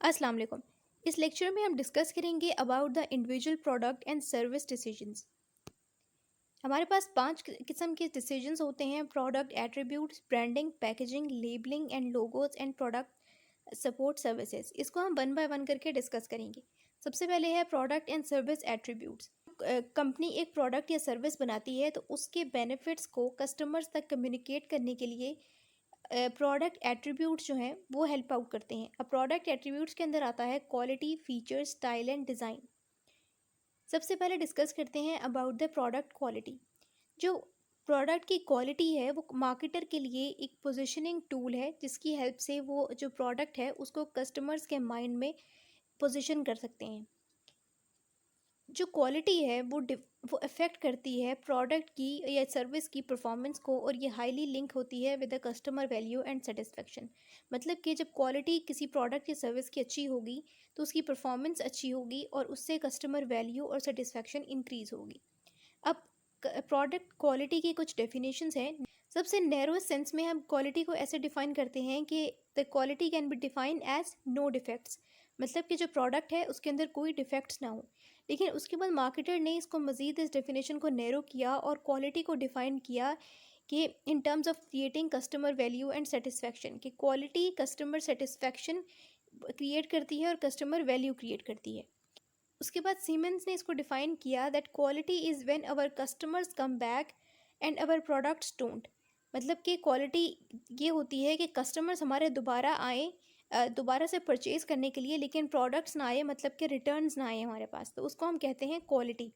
अस्सलाम वालेकुम। इस लेक्चर में हम डिस्कस करेंगे about the individual product and service decisions. हमारे पास 5 किस्म के डिसीजंस होते हैं: product attributes, branding, packaging, labelling and logos and product support services. इसको हम वन बाय वन करके डिस्कस करेंगे। सबसे पहले है product and service attributes. Company एक प्रोडक्ट या सर्विस बनाती है तो उसके बेनिफिट्स को कस्टमर्स तक कम्युनिकेट करने के लिए प्रोडक्ट एट्रीब्यूट्स जो हैं वो हेल्प आउट करते हैं। अब प्रोडक्ट एट्रीब्यूट्स के अंदर आता है quality, features, style and design. सबसे पहले डिस्कस करते हैं अबाउट द प्रोडक्ट क्वालिटी। जो प्रोडक्ट की क्वालिटी है वो मार्केटर के लिए एक पोजीशनिंग टूल है जिसकी हेल्प से वो जो प्रोडक्ट है उसको कस्टमर्स के माइंड में पोजीशन कर सकते हैं। जो क्वालिटी है वो अफेक्ट करती है प्रोडक्ट की या सर्विस की परफॉर्मेंस को, और ये हाईली लिंक होती है with the customer value and satisfaction. मतलब कि जब क्वालिटी किसी प्रोडक्ट या सर्विस की अच्छी होगी तो उसकी परफॉर्मेंस अच्छी होगी और उससे कस्टमर वैल्यू और सेटिस्फेक्शन इंक्रीज होगी। अब प्रोडक्ट क्वालिटी की कुछ डेफिनेशंस हैं। सबसे नैरो सेंस में हम क्वालिटी को ऐसे डिफाइन करते हैं कि the quality can be define as no defects. मतलब कि जो प्रोडक्ट है उसके अंदर कोई डिफेक्ट्स ना हो। लेकिन उसके बाद मार्केटर ने इसको मज़ीद इस डेफिनेशन को नैरो किया और क्वालिटी को डिफाइन किया कि in terms of creating customer value and satisfaction, कि क्वालिटी कस्टमर सेटिस्फेक्शन क्रिएट करती है और कस्टमर वैल्यू क्रिएट करती है। उसके बाद सीमेंस ने इसको डिफाइन किया that quality is when our customers come back and our products don't. मतलब कि क्वालिटी ये होती है कि कस्टमर्स हमारे दोबारा आए, दोबारा से परचेज़ करने के लिए, लेकिन प्रोडक्ट्स ना आए, मतलब कि रिटर्न्स ना आए हमारे पास, तो उसको हम कहते हैं क्वालिटी।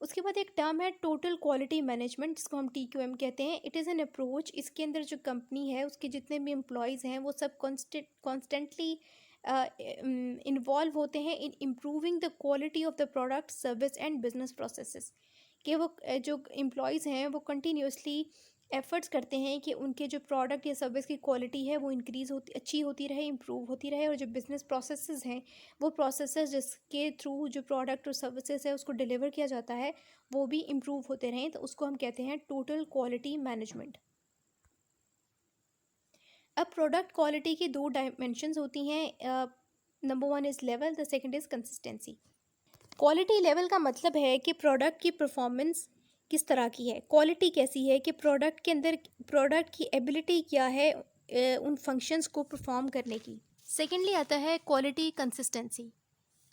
उसके बाद एक टर्म है टोटल क्वालिटी मैनेजमेंट, जिसको हम TQM कहते हैं। It is an approach. इसके अंदर जो कंपनी है उसके जितने भी एम्प्लॉयज़ हैं वो सब कॉन्स्टेंटली इन्वॉल्व होते हैं in improving the quality of the product, service and business processes. कि वो जो एम्प्लॉयज़ हैं वो कंटिन्यूसली एफर्ट्स करते हैं कि उनके जो प्रोडक्ट या सर्विस की क्वालिटी है वो इंक्रीज़ होती, अच्छी होती रहे, इम्प्रूव होती रहे, और जो बिज़नेस प्रोसेसेस हैं वो प्रोसेसेस जिसके थ्रू जो प्रोडक्ट और सर्विसेज है उसको डिलीवर किया जाता है वो भी इम्प्रूव होते रहें, तो उसको हम कहते हैं टोटल क्वालिटी मैनेजमेंट। अब प्रोडक्ट क्वालिटी की दो डायमेंशंस होती हैं। Number one is level, the second is consistency. Quality level का मतलब है कि प्रोडक्ट की परफॉर्मेंस किस तरह की है, क्वालिटी कैसी है, कि प्रोडक्ट के अंदर प्रोडक्ट की एबिलिटी क्या है उन फंक्शंस को परफॉर्म करने की। सेकेंडली आता है क्वालिटी कंसिस्टेंसी।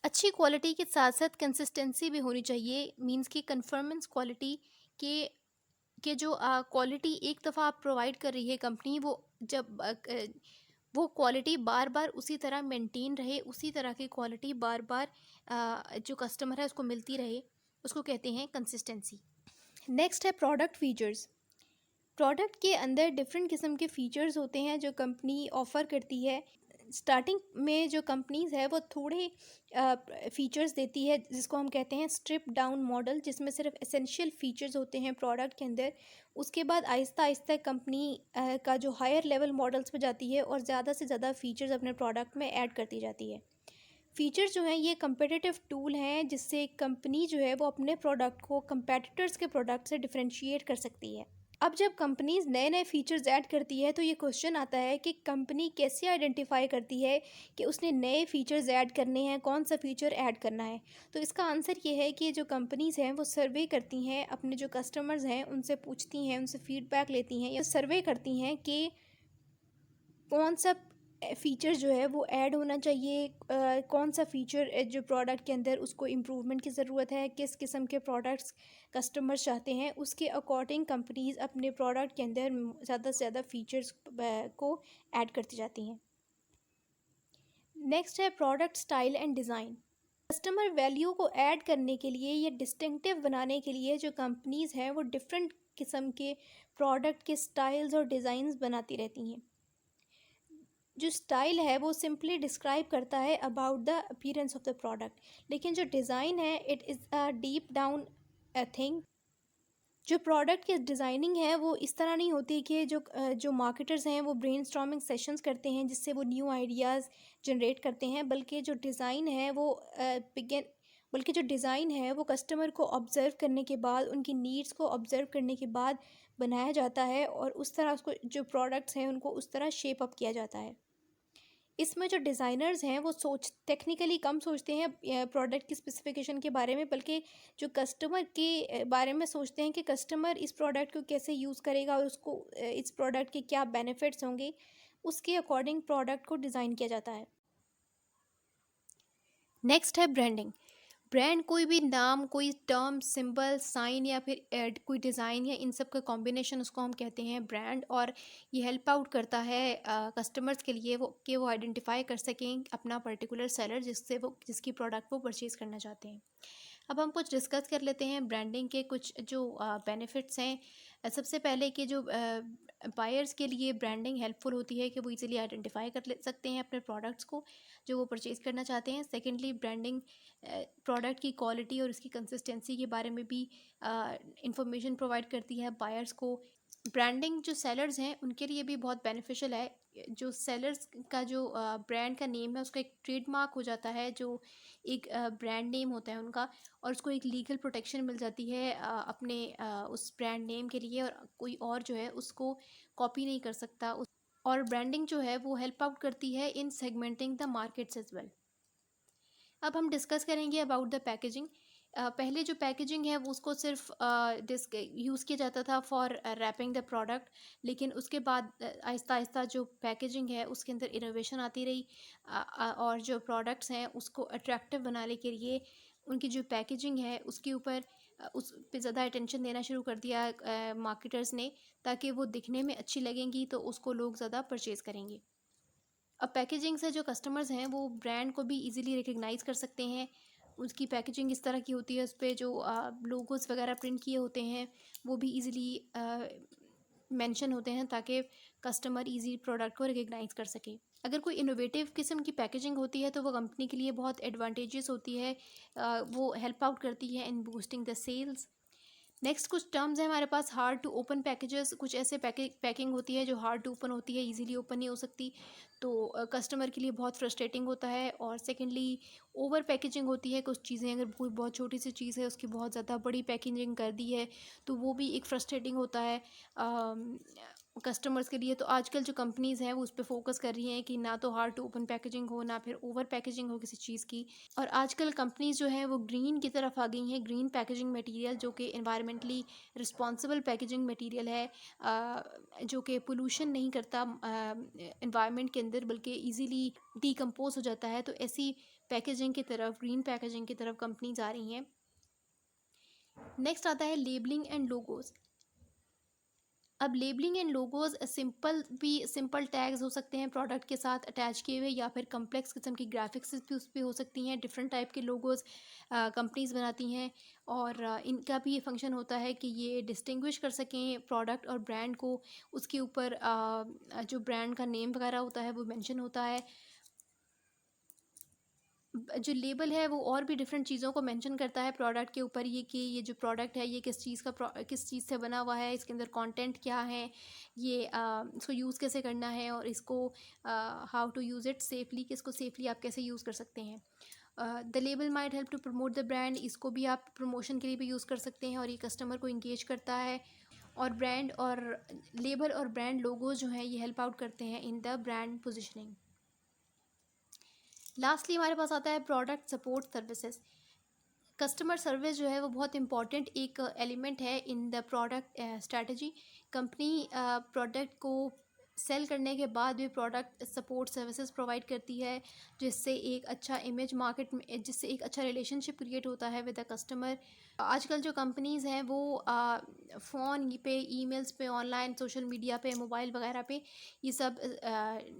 अच्छी क्वालिटी के साथ साथ कंसिस्टेंसी भी होनी चाहिए। मींस की कन्फर्मेंस क्वालिटी के जो क्वालिटी एक दफ़ा आप प्रोवाइड कर रही है कंपनी, वो जब वो क्वालिटी बार बार उसी तरह मेंटेन रहे, उसी तरह की क्वालिटी बार बार जो कस्टमर है उसको मिलती रहे, उसको कहते हैं कंसिस्टेंसी। नेक्स्ट है प्रोडक्ट फीचर्स। प्रोडक्ट के अंदर डिफरेंट किस्म के फ़ीचर्स होते हैं जो कंपनी ऑफ़र करती है। स्टार्टिंग में जो कंपनीज़ है वो थोड़े फ़ीचर्स देती है जिसको हम कहते हैं स्ट्रिप डाउन मॉडल, जिसमें सिर्फ एसेंशियल फ़ीचर्स होते हैं प्रोडक्ट के अंदर। उसके बाद आहिस्ता आहिस्ता कंपनी का जो हायर लेवल मॉडल्स पे जाती है और ज़्यादा से ज़्यादा फ़ीचर्स अपने प्रोडक्ट में ऐड करती जाती है। फ़ीचर्स जो हैं ये कम्पिटिटिव टूल हैं जिससे कंपनी जो है वो अपने प्रोडक्ट को कंपेटिटर्स के प्रोडक्ट से डिफरेंशिएट कर सकती है। अब जब कंपनीज नए नए फीचर्स ऐड करती है तो ये क्वेश्चन आता है कि कंपनी कैसे आइडेंटिफाई करती है कि उसने नए फीचर्स ऐड करने हैं, कौन सा फीचर ऐड करना है। तो इसका आंसर ये है कि जो कंपनीज हैं वो सर्वे करती हैं, अपने जो कस्टमर्स हैं उनसे पूछती हैं, उनसे फीडबैक लेती हैं या सर्वे करती हैं कि कौन सा फ़ीचर जो है वो ऐड होना चाहिए, कौन सा फ़ीचर जो प्रोडक्ट के अंदर उसको इम्प्रूवमेंट की ज़रूरत है, किस किस्म के प्रोडक्ट्स कस्टमर्स चाहते हैं, उसके अकॉर्डिंग कंपनीज़ अपने प्रोडक्ट के अंदर ज़्यादा से ज़्यादा फ़ीचर्स को ऐड करती जाती हैं। नेक्स्ट है product style and design. Customer value को ऐड करने के लिए या डिस्टिंक्टिव बनाने के लिए जो कंपनीज़ हैं वो डिफरेंट किस्म के प्रोडक्ट के स्टाइल्स और डिज़ाइंस बनाती रहती हैं। जो स्टाइल है वो सिंपली डिस्क्राइब करता है about the appearance of the product, लेकिन जो डिज़ाइन है it is a deep down thing. जो प्रोडक्ट की डिज़ाइनिंग है वो इस तरह नहीं होती कि जो मार्केटर्स हैं वो ब्रेनस्टॉर्मिंग सेशंस करते हैं जिससे वो न्यू आइडियाज़ जनरेट करते हैं, बल्कि जो डिज़ाइन है वो बिगिन बल्कि जो डिज़ाइन है वो कस्टमर को ऑब्ज़र्व करने के बाद, उनकी नीड्स को ऑब्ज़र्व करने के बाद बनाया जाता है और उस तरह उसको जो प्रोडक्ट्स हैं उनको उस तरह शेप अप किया जाता है। इसमें जो डिज़ाइनर्स हैं वो टेक्निकली कम सोचते हैं प्रोडक्ट की स्पेसिफिकेशन के बारे में, बल्कि जो कस्टमर के बारे में सोचते हैं कि कस्टमर इस प्रोडक्ट को कैसे यूज़ करेगा और उसको इस प्रोडक्ट के क्या बेनिफिट्स होंगे, उसके अकॉर्डिंग प्रोडक्ट को डिज़ाइन किया जाता है। नेक्स्ट है ब्रांडिंग। ब्रांड कोई भी नाम, कोई टर्म, सिंबल, साइन या फिर कोई डिज़ाइन या इन सब का कॉम्बिनेशन, उसको हम कहते हैं ब्रांड। और ये हेल्प आउट करता है कस्टमर्स के लिए वो आइडेंटिफाई कर सकें अपना पर्टिकुलर सेलर जिसकी प्रोडक्ट वो परचेज़ करना चाहते हैं। अब हम कुछ डिस्कस कर लेते हैं ब्रांडिंग के कुछ जो बेनिफिट्स हैं। सबसे पहले कि जो बायर्स के लिए ब्रांडिंग हेल्पफुल होती है कि वो इजीली आइडेंटिफाई कर ले सकते हैं अपने प्रोडक्ट्स को जो वो परचेज़ करना चाहते हैं। सेकेंडली, ब्रांडिंग प्रोडक्ट की क्वालिटी और उसकी कंसिस्टेंसी के बारे में भी इंफॉर्मेशन प्रोवाइड करती है बायर्स को। ब्रांडिंग जो सेलर्स हैं उनके लिए भी बहुत बेनिफिशियल है। जो सेलर्स का जो ब्रांड का नेम है उसका एक ट्रेडमार्क हो जाता है, जो एक ब्रांड नेम होता है उनका, और उसको एक लीगल प्रोटेक्शन मिल जाती है अपने उस ब्रांड नेम के लिए, और कोई और जो है उसको कॉपी नहीं कर सकता। और ब्रांडिंग जो है वो हेल्प आउट करती है in segmenting the markets as well. अब हम डिस्कस करेंगे अबाउट द पैकेजिंग। पहले जो पैकेजिंग है वो उसको सिर्फ यूज़ किया जाता था फॉर रैपिंग द प्रोडक्ट, लेकिन उसके बाद आहिस्ता आहिस्ता जो पैकेजिंग है उसके अंदर इनोवेशन आती रही, और जो प्रोडक्ट्स हैं उसको अट्रैक्टिव बनाने के लिए उनकी जो पैकेजिंग है उसके ऊपर उस पे ज़्यादा अटेंशन देना शुरू कर दिया मार्केटर्स ने, ताकि वो दिखने में अच्छी लगेंगी तो उसको लोग ज़्यादा परचेज़ करेंगे। अब पैकेजिंग से जो कस्टमर्स हैं वो ब्रांड को भी इजीली रिकग्नाइज़ कर सकते हैं। उसकी पैकेजिंग इस तरह की होती है, उस पे जो लोगोस वगैरह प्रिंट किए होते हैं वो भी इजीली मेंशन होते हैं, ताकि कस्टमर इजी प्रोडक्ट को रिकग्नाइज़ कर सके। अगर कोई इनोवेटिव किस्म की पैकेजिंग होती है तो वो कंपनी के लिए बहुत एडवांटेजेस होती है। वो हेल्प आउट करती है in boosting the sales. Next कुछ टर्म्स हैं हमारे पास। हार्ड टू ओपन पैकेजेस, कुछ ऐसे पैकिंग होती है जो हार्ड टू ओपन होती है, इजीली ओपन नहीं हो सकती, तो कस्टमर के लिए बहुत फ्रस्ट्रेटिंग होता है। और सेकेंडली, ओवर पैकेजिंग होती है। कुछ चीज़ें अगर कोई बहुत छोटी सी चीज़ है उसकी बहुत ज़्यादा बड़ी पैकेजिंग कर दी है तो वो भी एक फ्रस्ट्रेटिंग होता है कस्टमर्स के लिए। तो आजकल जो कंपनीज़ हैं वो उस पर फोकस कर रही हैं कि ना तो हार्ड टू ओपन पैकेजिंग हो, ना फिर ओवर पैकेजिंग हो किसी चीज़ की। और आजकल कंपनीज जो हैं वो ग्रीन की तरफ आ गई हैं, ग्रीन पैकेजिंग मटेरियल, जो कि एनवायरमेंटली रिस्पॉन्सिबल पैकेजिंग मटेरियल है, जो कि पोल्यूशन नहीं करता एनवायरनमेंट के अंदर, बल्कि इजीली डीकम्पोज हो जाता है। तो ऐसी पैकेजिंग की तरफ, ग्रीन पैकेजिंग की तरफ कंपनीज आ रही हैं। नेक्स्ट आता है लेबलिंग एंड लोगोज। अब labelling and logos simple tags हो सकते हैं प्रोडक्ट के साथ अटैच किए हुए, या फिर कम्प्लेक्स किस्म की ग्राफिक्स भी उस पर हो सकती हैं। डिफरेंट टाइप के लोगोज कंपनीज बनाती हैं, और इनका भी ये फंक्शन होता है कि ये डिस्टिंग्विश कर सकें प्रोडक्ट और ब्रांड को। उसके ऊपर जो ब्रांड का नेम वगैरह होता है वो मेंशन होता है। जो लेबल है वो और भी डिफरेंट चीज़ों को मेंशन करता है प्रोडक्ट के ऊपर, ये कि ये जो प्रोडक्ट है ये किस चीज़ से बना हुआ है, इसके अंदर कंटेंट क्या है, ये इसको यूज़ कैसे करना है, और इसको how to use it safely, कि इसको सेफली आप कैसे यूज़ कर सकते हैं। The label might help to promote the brand. इसको भी आप प्रमोशन के लिए भी यूज़ कर सकते हैं, और ये कस्टमर को इंगेज करता है। और ब्रांड और लेबल और ब्रांड लोगो जो हैं ये हेल्प आउट करते हैं in the brand positioning. Lastly हमारे पास आता है product support services. Customer service जो है वो बहुत इंपॉर्टेंट एक एलिमेंट है in the product strategy. Company product को सेल करने के बाद भी प्रोडक्ट सपोर्ट सर्विसेज प्रोवाइड करती है, जिससे एक अच्छा इमेज मार्केट में, जिससे एक अच्छा रिलेशनशिप क्रिएट होता है विद द कस्टमर। आजकल जो कंपनीज़ हैं वो फ़ोन पे, ईमेल्स पे, ऑनलाइन सोशल मीडिया पे, मोबाइल वगैरह पे, ये सब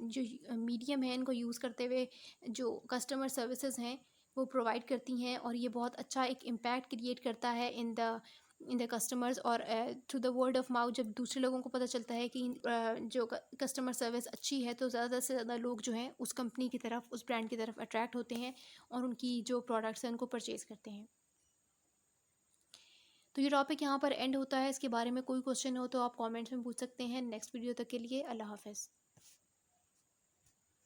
जो मीडियम है इनको यूज़ करते हुए जो कस्टमर सर्विसेज हैं वो प्रोवाइड करती हैं, और ये बहुत अच्छा एक इम्पैक्ट क्रिएट करता है इन द कस्टमर्स। और through the word of mouth, जब दूसरे लोगों को पता चलता है कि जो कस्टमर सर्विस अच्छी है, तो ज़्यादा से ज़्यादा लोग जो हैं उस कंपनी की तरफ, उस ब्रांड की तरफ अट्रैक्ट होते हैं और उनकी जो प्रोडक्ट्स हैं उनको परचेज़ करते हैं। तो ये टॉपिक यहाँ पर एंड होता है। इसके बारे में कोई क्वेश्चन हो तो आप कमेंट्स में पूछ सकते हैं। नेक्स्ट वीडियो तक के लिए अल्लाह हाफ़िज़।